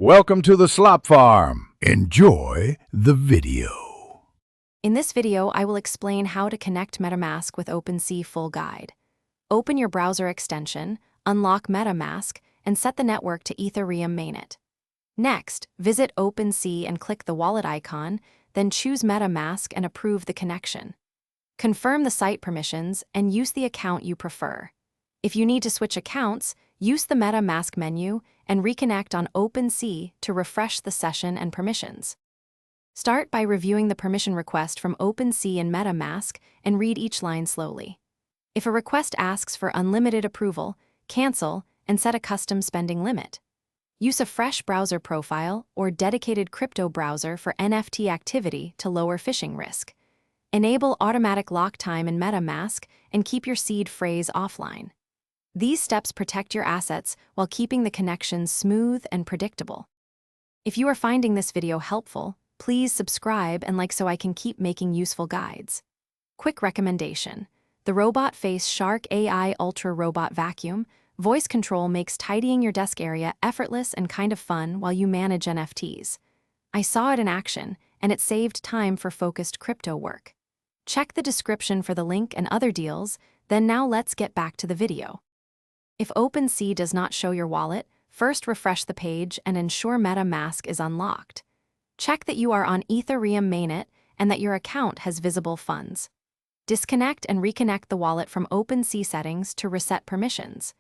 Welcome to the Slop Farm. Enjoy the video. In this video, I will explain how to connect MetaMask with OpenSea full guide. Open your browser extension, unlock MetaMask, and set the network to Ethereum mainnet. Next, visit OpenSea and click the wallet icon, then choose MetaMask and approve the connection. Confirm the site permissions and use the account you prefer. If you need to switch accounts, use the MetaMask menu and reconnect on OpenSea to refresh the session and permissions. Start by reviewing the permission request from OpenSea and MetaMask and read each line slowly. If a request asks for unlimited approval, cancel and set a custom spending limit. Use a fresh browser profile or dedicated crypto browser for NFT activity to lower phishing risk. Enable automatic lock time in MetaMask and keep your seed phrase offline. These steps protect your assets while keeping the connection smooth and predictable. If you are finding this video helpful, please subscribe and like so I can keep making useful guides. Quick recommendation: the Robot Face Shark AI Ultra Robot Vacuum voice control makes tidying your desk area effortless and kind of fun while you manage NFTs. I saw it in action, and it saved time for focused crypto work. Check the description for the link and other deals, then now let's get back to the video. If OpenSea does not show your wallet, first refresh the page and ensure MetaMask is unlocked. Check that you are on Ethereum mainnet and that your account has visible funds. Disconnect and reconnect the wallet from OpenSea settings to reset permissions.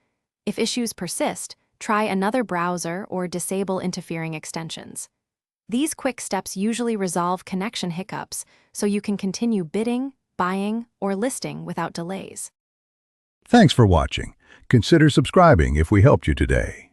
If issues persist, try another browser or disable interfering extensions. These quick steps usually resolve connection hiccups so you can continue bidding, buying, or listing without delays. Thanks for watching. Consider subscribing if we helped you today.